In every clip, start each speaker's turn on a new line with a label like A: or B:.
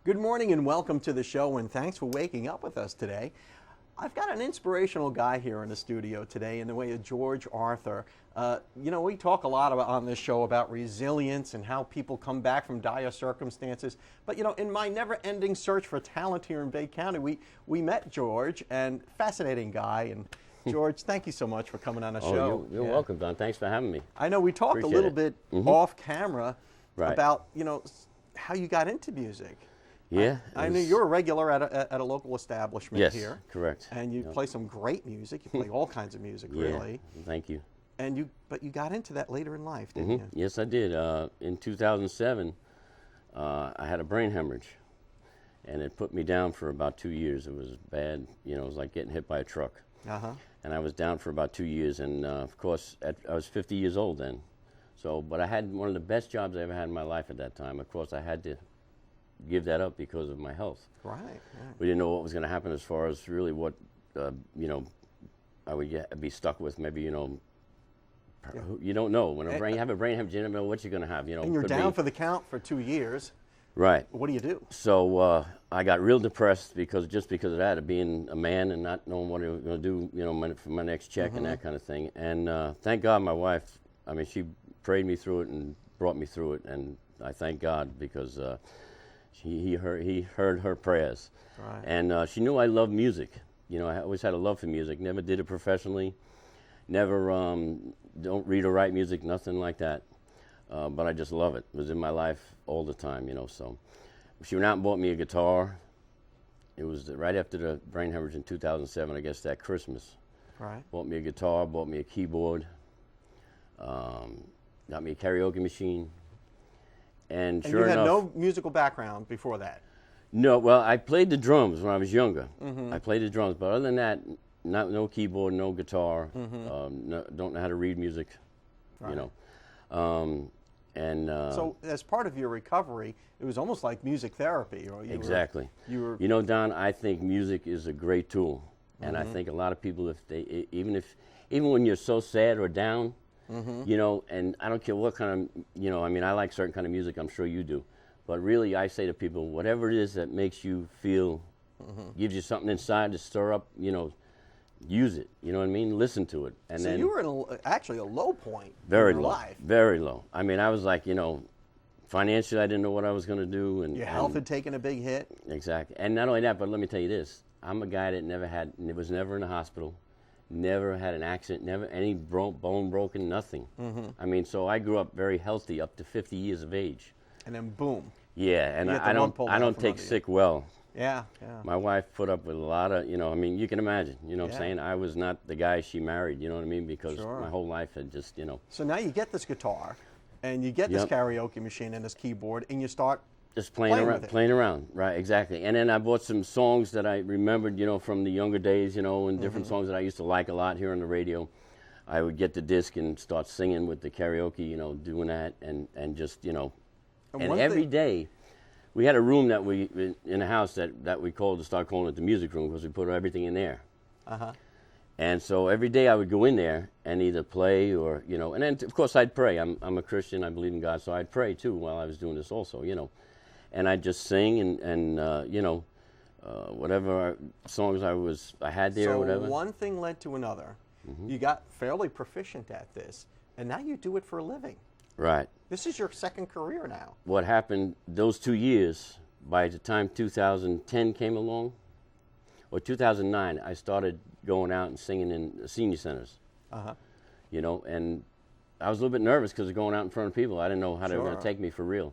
A: Good morning and welcome to the show, and thanks for waking up with us today. I've got an inspirational guy here in the studio today in the way of George Arthur. We talk a lot on this show about resilience and how people come back from dire circumstances. But, in my never-ending search for talent here in Bay County, we met George, and fascinating guy. And George, thank you so much for coming on the show.
B: You're welcome, Don. Thanks for having me.
A: I know we talked
B: Appreciate
A: a little
B: it.
A: bit off camera
B: Right.
A: about, how you got into music.
B: Yeah.
A: I knew you're a regular at a local establishment
B: Yes,
A: here.
B: correct.
A: And you play some great music. You play all kinds of music, really.
B: Thank you.
A: But you got into that later in life, didn't you?
B: Yes, I did. In 2007, I had a brain hemorrhage, and it put me down for about 2 years. It was bad. It was like getting hit by a truck. And I was down for about 2 years, and of course, I was 50 years old then. But I had one of the best jobs I ever had in my life at that time. Of course, I had to give that up because of my health.
A: Right.
B: We didn't know what was going to happen as far as really what, I would be stuck with. Maybe, you don't know. When you have a brain hemorrhage, you don't know what you're going to have.
A: And you're down for the count for 2 years.
B: Right.
A: What do you do?
B: So I got real depressed because of that, of being a man and not knowing what I was going to do, for my next check and that kind of thing. And thank God my wife, she prayed me through it and brought me through it. And I thank God because he heard her prayers.
A: Right.
B: And she knew I loved music. I always had a love for music. Never did it professionally. Never don't read or write music, nothing like that. But I just love it. It was in my life all the time, So she went out and bought me a guitar. It was right after the brain hemorrhage in 2007, I guess that Christmas.
A: Right.
B: Bought me a guitar, bought me a keyboard, got me a karaoke machine. And sure
A: you had
B: enough,
A: no musical background before that?
B: No, well, I played the drums when I was younger. I played the drums, but other than that, no keyboard, no guitar, don't know how to read music,
A: Right.
B: So
A: as part of your recovery, it was almost like music therapy.
B: Exactly. Don, I think music is a great tool. And I think a lot of people, even when you're so sad or down, and I don't care what kind of, I like certain kind of music, I'm sure you do. But really, I say to people, whatever it is that makes you feel, gives you something inside to stir up, use it. You know what I mean? Listen to it. And
A: so
B: then
A: you were actually a low point
B: very
A: in your
B: low,
A: life.
B: Very low. I was like, financially, I didn't know what I was going to do. And
A: your health had taken a big hit.
B: Exactly. And not only that, but let me tell you this. I'm a guy that was never in the hospital. Never had an accident, never any bone broken, nothing. So I grew up very healthy up to 50 years of age.
A: And then boom.
B: Yeah, and I don't take sick well.
A: Yeah.
B: My wife put up with a lot of, you can imagine, what I'm saying? I was not the guy she married, you know what I mean? Because my whole life had just,
A: So now you get this guitar, and you get this karaoke machine and this keyboard, and you start
B: just playing around, right, exactly. And then I bought some songs that I remembered, from the younger days, and different songs that I used to like a lot here on the radio. I would get the disc and start singing with the karaoke, doing that, and just, and every day, we had a room that in the house that we started calling it the music room because we put everything in there. And so every day I would go in there and either play or, and then of course I'd pray. I'm a Christian, I believe in God, so I'd pray too while I was doing this also, And I'd just sing and whatever songs I had there or whatever.
A: So one thing led to another. You got fairly proficient at this, and now you do it for a living.
B: Right.
A: This is your second career now.
B: What happened those 2 years, by the time 2010 came along, or 2009, I started going out and singing in senior centers. And I was a little bit nervous because of going out in front of people. I didn't know how they were going to take me for real.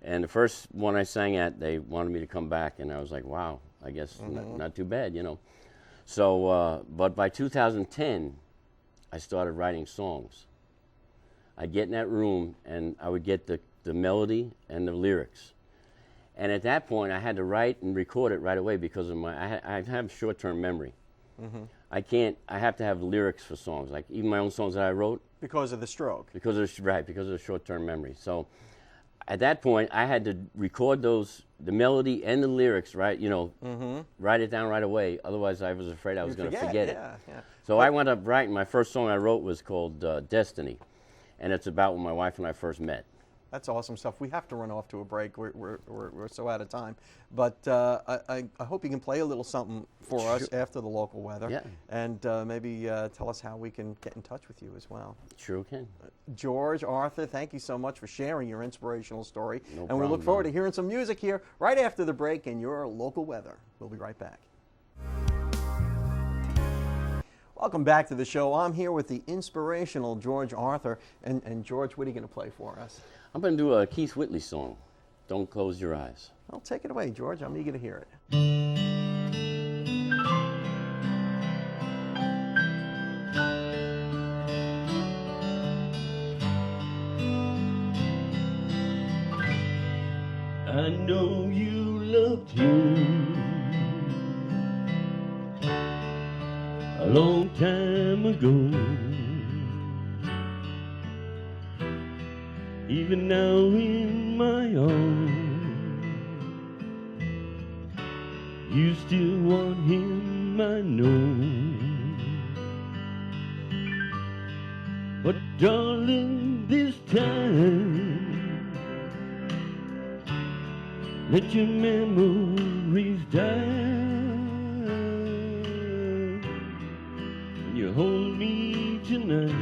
B: And the first one I sang at, they wanted me to come back, and I was like, wow, I guess not too bad, So, but by 2010, I started writing songs. I'd get in that room, and I would get the melody and the lyrics. And at that point, I had to write and record it right away because of I have short-term memory. I have to have lyrics for songs, like even my own songs that I wrote.
A: Because of the stroke.
B: Because of the short-term memory. So at that point, I had to record the melody and the lyrics, right? Write it down right away. Otherwise, I was afraid I was going to forget it.
A: Yeah.
B: So I wound up writing. My first song I wrote was called Destiny, and it's about when my wife and I first met.
A: That's awesome stuff. We have to run off to a break. We're so out of time. But I hope you can play a little something for us after the local weather.
B: Yeah.
A: And maybe tell us how we can get in touch with you as well.
B: Sure can.
A: George, Arthur, thank you so much for sharing your inspirational story.
B: No
A: and
B: problem,
A: we look forward
B: man.
A: to hearing some music here right after the break and your local weather. We'll be right back. Welcome back to the show. I'm here with the inspirational George Arthur. And George, what are you going to play for us?
B: I'm going to do a Keith Whitley song, Don't Close Your Eyes.
A: Well, take it away, George. I'm eager to hear it.
B: I know you loved him a long time ago. Even now in my arms, you still want him, I know. But darling, this time, let your memories die. When you hold me tonight,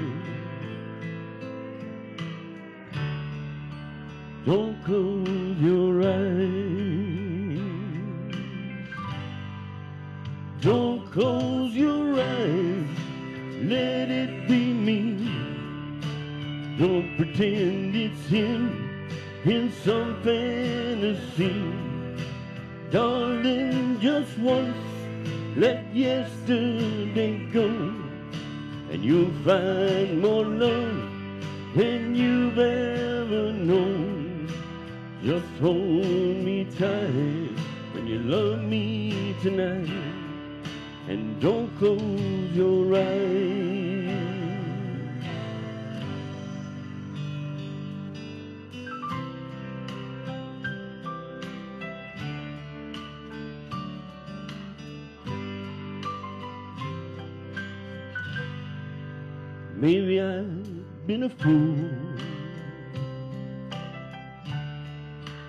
B: don't close your eyes. Don't close your eyes. Let it be me. Don't pretend it's him in some fantasy. Darling, just once, let yesterday go, and you'll find more love than you've ever known. Just hold me tight when you love me tonight, and don't close your eyes. Maybe I've been a fool,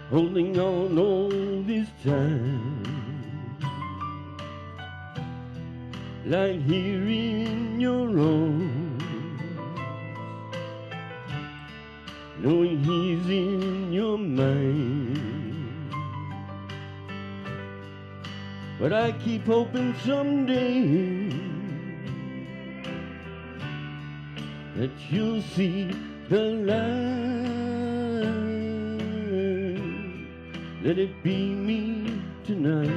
B: holding on all this time, like here in your arms, knowing he's in your mind. But I keep hoping someday that you'll see the light. Let it be me tonight,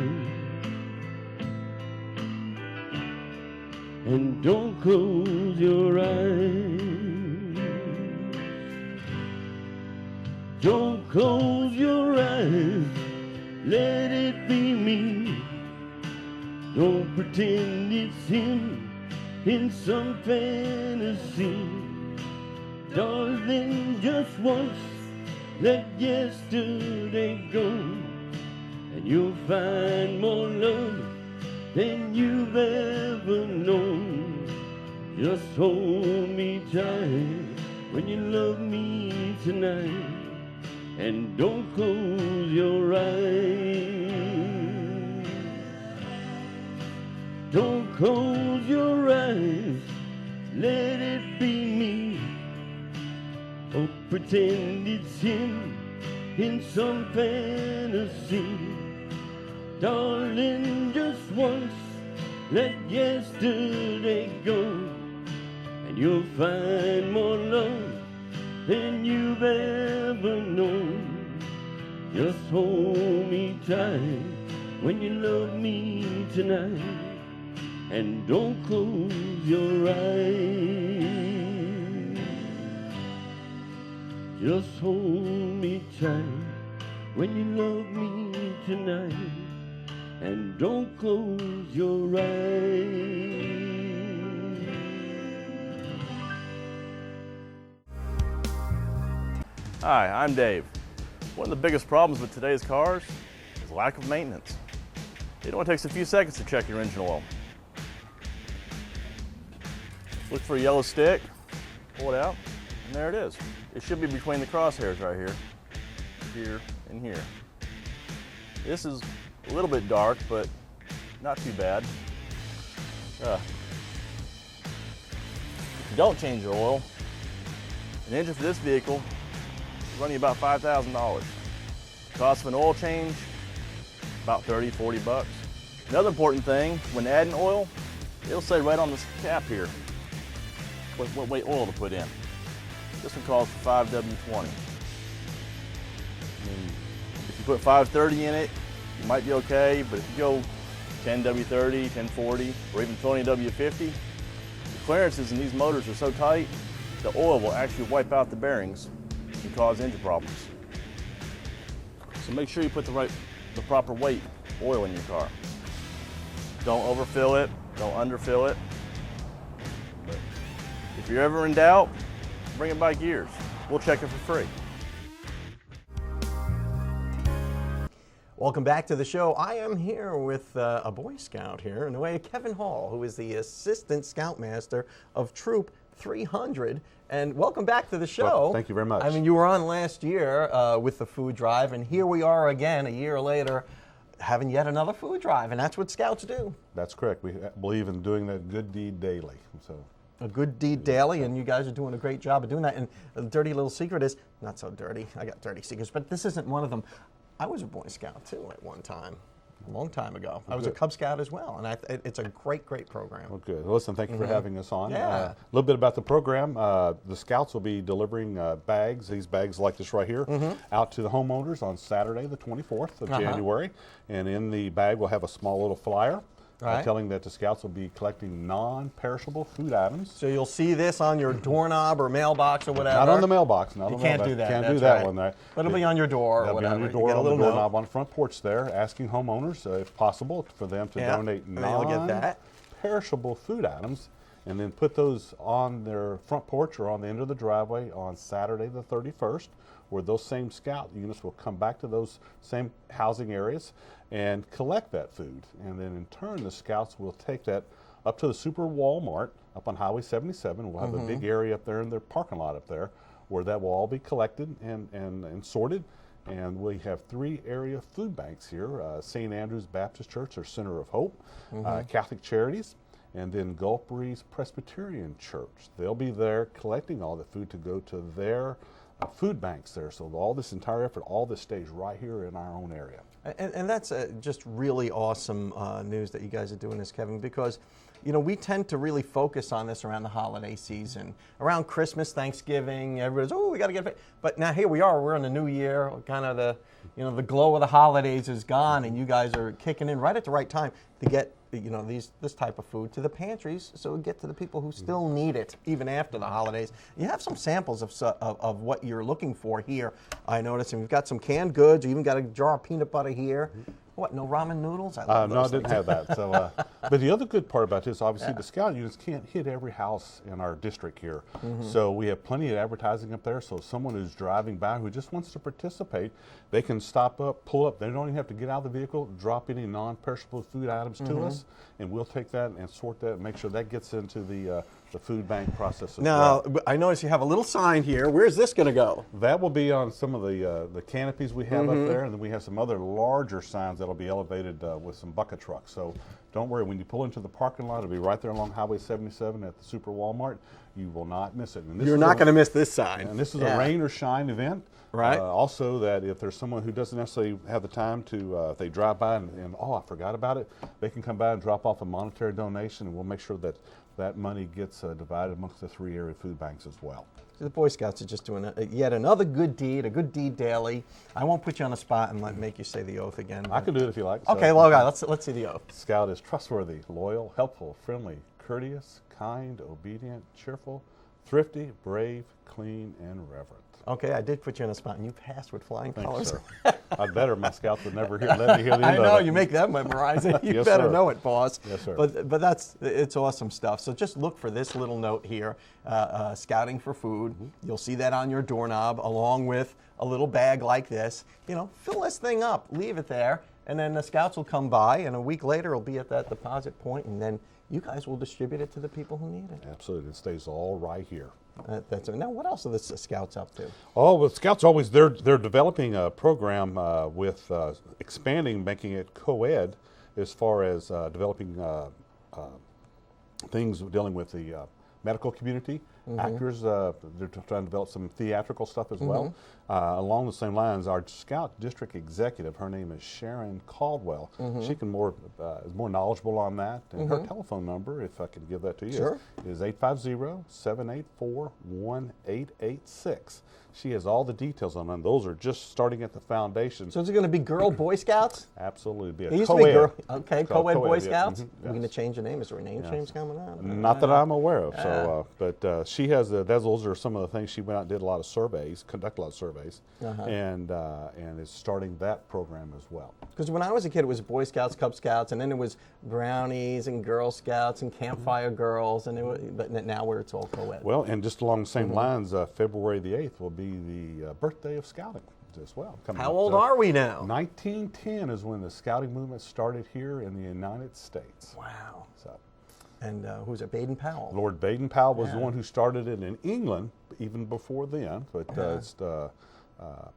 B: and don't close your eyes. Don't close your eyes. Let it be me. Don't pretend it's him in some fantasy. Darling, just once, let yesterday go, and you'll find more love than you've ever known. Just hold me tight when you love me tonight, and don't close your eyes. Don't close your eyes. Let it be me. Oh, pretend it's him in some fantasy. Darling, just once, let yesterday go, and you'll find more love than you've ever known. Just hold me tight when you love me tonight, and don't close your eyes. Just hold me tight when you love me tonight, and don't close your eyes.
C: Hi, I'm Dave. One of the biggest problems with today's cars is lack of maintenance. It only takes a few seconds to check your engine oil. Look for a yellow stick, pull it out, and there it is. it should be between the crosshairs right here, here and here. This is a little bit dark, but not too bad. If you don't change your oil, an engine for this vehicle is running about $5,000. Cost of an oil change, about 30, 40 bucks. Another important thing, when adding oil, it'll say right on this cap here what weight oil to put in. This one calls for 5W20. If you put 530 in it, you might be okay, but if you go 10W30, 1040, or even 20W50, the clearances in these motors are so tight, the oil will actually wipe out the bearings and cause engine problems. So make sure you put the proper weight oil in your car. Don't overfill it, don't underfill it. But if you're ever in doubt, bring it by Gears. We'll check it for free.
A: Welcome back to the show. I am here with a Boy Scout here in the way of Kevin Hall, who is the Assistant Scoutmaster of Troop 300. And welcome back to the show.
D: Well, thank you very much.
A: I mean, you were on last year with the food drive, and here we are again a year later having yet another food drive, and that's what Scouts do.
D: That's correct. We believe in doing that good deed daily. So
A: A good deed daily, and you guys are doing a great job of doing that. And the dirty little secret is, not so dirty, I got dirty secrets, but this isn't one of them. I was a Boy Scout too at one time, a long time ago. I was a Cub Scout as well, and it's a great, great program.
D: well, good. Well, listen, thank you for having us on.
A: Yeah.
D: A little bit about the program. The Scouts will be delivering bags, these bags like this right here, out to the homeowners on Saturday, the 24th of January. And in the bag, we'll have a small little flyer telling that the Scouts will be collecting non-perishable food items.
A: So you'll see this on your doorknob or mailbox or whatever.
D: Not on the mailbox. Not
A: You
D: on the
A: can't
D: mailbox.
A: do that.
D: Can't
A: That's
D: do that
A: right.
D: one there.
A: But it'll be on your door or
D: That'll be
A: whatever.
D: on your
A: You
D: door,
A: get a
D: on the
A: little note.
D: doorknob on the front porch there, asking homeowners, if possible, for them to donate
A: and then you'll get that.
D: non-perishable food items, and then put those on their front porch or on the end of the driveway on Saturday the 31st, where those same Scout units will come back to those same housing areas and collect that food. And then in turn, the Scouts will take that up to the Super Walmart up on Highway 77. We'll have a big area up there in their parking lot up there where that will all be collected and sorted. And we have 3 area food banks here, St. Andrew's Baptist Church, or Center of Hope, Catholic Charities, and then Gulf Breeze Presbyterian Church. They'll be there collecting all the food to go to their food banks there. So all this entire effort, all this stays right here in our own area.
A: And that's just really awesome news that you guys are doing this, Kevin, because you know, we tend to really focus on this around the holiday season, around Christmas, Thanksgiving. Everybody's, oh, we got to get it. But now here we are. We're in the new year. Kind of the glow of the holidays is gone, and you guys are kicking in right at the right time to get this type of food to the pantries, so we get to the people who still need it even after the holidays. You have some samples of what you're looking for here. I noticed, and we've got some canned goods. You even got a jar of peanut butter here. What, no ramen noodles? I love
D: No, I
A: those
D: didn't have that. So, but the other good part about this, obviously, the Scout units can't hit every house in our district here. So we have plenty of advertising up there. So someone who's driving by who just wants to participate, they can stop up, pull up. They don't even have to get out of the vehicle, drop any non-perishable food items to us, and we'll take that and sort that and make sure that gets into the food bank process as
A: Now,
D: well.
A: I notice you have a little sign here. Where's this going to go?
D: That will be on some of the canopies we have up there, and then we have some other larger signs that'll be elevated with some bucket trucks. So don't worry, when you pull into the parking lot, it'll be right there along Highway 77 at the Super Walmart. You will not miss it. And this
A: You're not going to miss this sign.
D: And this is a rain or shine event.
A: Right.
D: Also, that if there's someone who doesn't necessarily have the time to, if they drive by and oh, I forgot about it, they can come by and drop off a monetary donation, and we'll make sure that that money gets divided amongst the 3 area food banks as well.
A: So the Boy Scouts are just doing yet another good deed, a good deed daily. I won't put you on the spot and make you say the oath again.
D: I can do it if you like.
A: Okay, well, guys, let's see the oath.
D: Scout is trustworthy, loyal, helpful, friendly, courteous, kind, obedient, cheerful, thrifty, brave, clean, and reverent.
A: Okay, I did put you on the spot, and you passed with flying
D: Thank you,
A: colors.
D: sir. I'd better my Scouts would never let me hear the end
A: I know,
D: of it.
A: you make that memorize it. You
D: Yes,
A: better
D: sir.
A: know it, boss.
D: Yes, sir.
A: But it's awesome stuff. So just look for this little note here, Scouting for Food. You'll see that on your doorknob, along with a little bag like this. You know, fill this thing up, leave it there, and then the scouts will come by, and a week later it'll be at that deposit point, and then you guys will distribute it to the people who need it.
D: Absolutely. It stays all right here.
A: Now, what else are the scouts up to?
D: Oh, well, Scouts always, they're developing a program with expanding, making it co-ed as far as developing things dealing with the medical community, actors. They're trying to develop some theatrical stuff as well. Along the same lines, our Scout District Executive, her name is Sharon Caldwell. She can is more knowledgeable on that. And her telephone number, if I can give that to you, is 850-784-1886. She has all the details on them. Those are just starting at the foundation.
A: So is it going to be Girl Boy Scouts?
D: Absolutely. Be
A: It
D: a
A: used to be
D: co-ed.
A: Okay, co-ed Boy Scouts?
D: Yes.
A: We're going to change the name. Is there a name change coming up?
D: Not that I'm aware of. So, but she has those are some of the things. She went out and did a lot of surveys, conducted a lot of surveys, and is starting that program as well.
A: Because when I was a kid, it was Boy Scouts, Cub Scouts, and then it was Brownies and Girl Scouts and Campfire Girls, and but now where it's all co-ed.
D: Well, and just along the same lines, February the 8th will be the birthday of Scouting as well.
A: How old are we now?
D: 1910 is when the Scouting movement started here in the United States.
A: Wow.
D: So,
A: And who's it? Baden Powell.
D: Lord Baden-Powell was the one who started it in England, even before then. But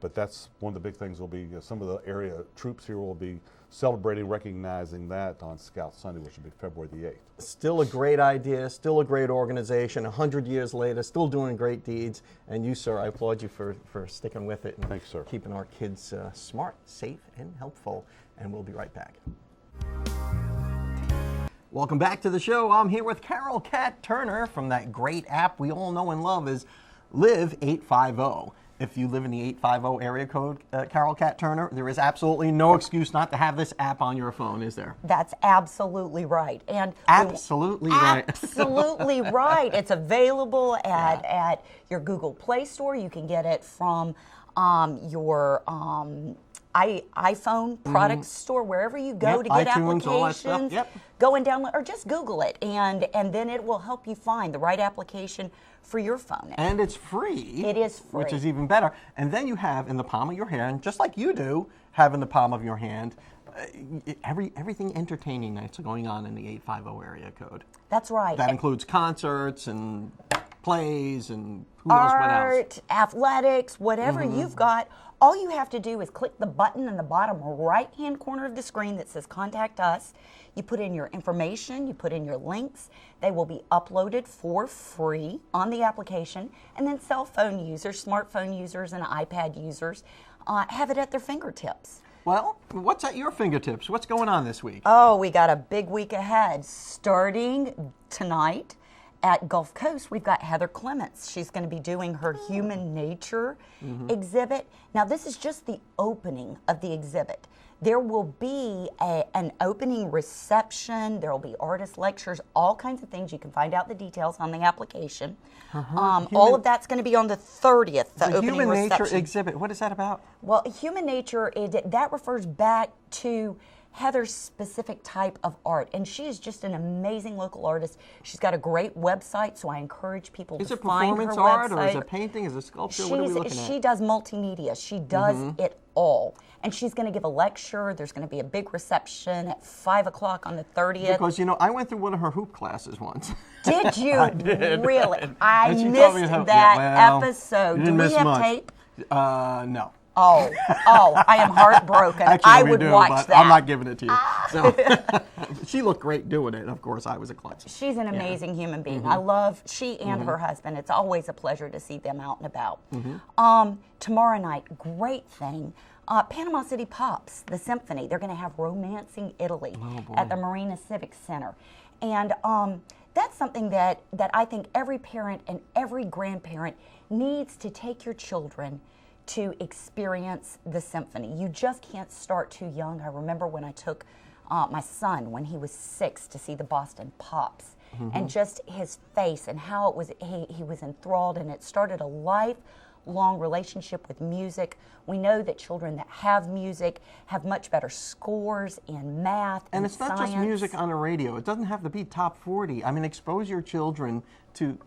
D: but that's one of the big things. Will be some of the area troops here will be celebrating, recognizing that on Scout Sunday, which will be February the 8th.
A: Still a great idea, still a great organization, 100 years later, still doing great deeds. And you, sir, I applaud you for sticking with it and
D: Thanks, sir.
A: keeping our kids smart, safe, and helpful. And we'll be right back. Welcome back to the show. I'm here with Carol Kat Turner from that great app we all know and love is Live 850. If you live in the 850 area code, Carol Kat Turner, there is absolutely no excuse not to have this app on your phone, is there?
E: That's absolutely right. And
A: absolutely right.
E: Absolutely right. It's available at your Google Play Store. You can get it from your iPhone product store, wherever you go to get
A: iTunes,
E: applications.
A: all that stuff. Yep.
E: Go and download, or just Google it, and then it will help you find the right application for your phone.
A: And it's free.
E: It is free.
A: Which is even better. And then you have in the palm of your hand, just like you do, have in the palm of your hand, everything entertaining that's going on in the 850 area code.
E: That's right.
A: That includes concerts and plays and who knows what else.
E: Art, athletics, whatever you've got. All you have to do is click the button in the bottom right-hand corner of the screen that says Contact Us. You put in your information, you put in your links. They will be uploaded for free on the application. And then cell phone users, smartphone users, and iPad users have it at their fingertips.
A: Well, what's at your fingertips? What's going on this week?
E: Oh, we got a big week ahead. Starting tonight at Gulf Coast, we've got Heather Clements. She's going to be doing her Human Nature exhibit. Now, this is just the opening of the exhibit. There will be an opening reception. There will be artist lectures, all kinds of things. You can find out the details on the application. All of that's going to be on the 30th, the opening
A: Human
E: reception.
A: Nature exhibit, what is that about?
E: Well, Human Nature, that refers back to Heather's specific type of art, and she is just an amazing local artist. She's got a great website, so I encourage people to find her website.
A: Is it performance art, or is it painting, is it sculpture? What are we looking at?
E: She does multimedia. She does it all. And she's going to give a lecture. There's going to be a big reception at 5 o'clock on the 30th.
A: Because, you know, I went through one of her hoop classes once.
E: Did you?
A: I did.
E: Really? I
A: And she
E: missed
A: taught me how-
E: that
A: yeah, well,
E: episode.
A: you
E: Do
A: didn't
E: we
A: miss
E: have
A: much.
E: tape?
A: No.
E: Oh, I am heartbroken.
A: Actually,
E: I
A: we
E: would
A: do,
E: watch
A: but
E: that.
A: I'm not giving it to you. So, she looked great doing it. Of course, I was a klutz.
E: She's an amazing human being. I love she and her husband. It's always a pleasure to see them out and about. Tomorrow night, great thing. Panama City Pops, the symphony. They're going to have Romancing Italy at the Marina Civic Center. And that's something that I think every parent and every grandparent needs to take your children to experience the symphony. You just can't start too young. I remember when I took my son when he was 6 to see the Boston Pops, and just his face and how it was, he was enthralled, and it started a lifelong relationship with music. We know that children that have music have much better scores in math
A: And it's not
E: science.
A: just music on the radio. It doesn't have to be top 40. I mean, expose your children to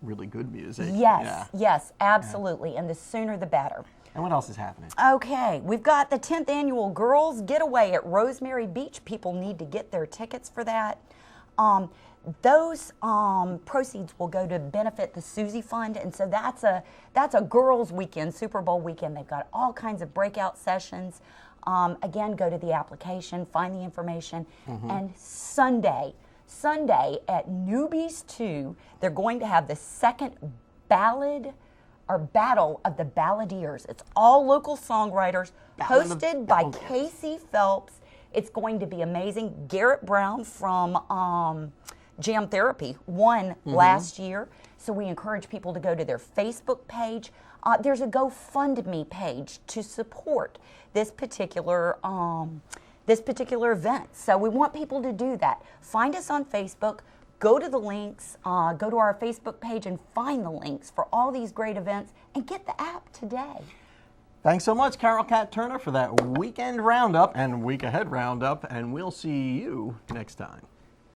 A: really good music.
E: Yes, yes, absolutely, and the sooner the better.
A: And what else is happening?
E: Okay, we've got the 10th annual Girls Getaway at Rosemary Beach. People need to get their tickets for that. Those proceeds will go to benefit the Susie Fund, and so that's a girls' weekend, Super Bowl weekend. They've got all kinds of breakout sessions. Again, go to the application, find the information, and Sunday at Newbies 2, they're going to have the second Battle of the Balladeers. It's all local songwriters, hosted by Casey Phelps. It's going to be amazing. Garrett Brown from Jam Therapy won last year, so we encourage people to go to their Facebook page. There's a GoFundMe page to support this particular event. So we want people to do that. Find us on Facebook. Go to the links, go to our Facebook page and find the links for all these great events and get the app today.
A: Thanks so much, Carol Cat Turner, for that weekend roundup and week ahead roundup, and we'll see you next time.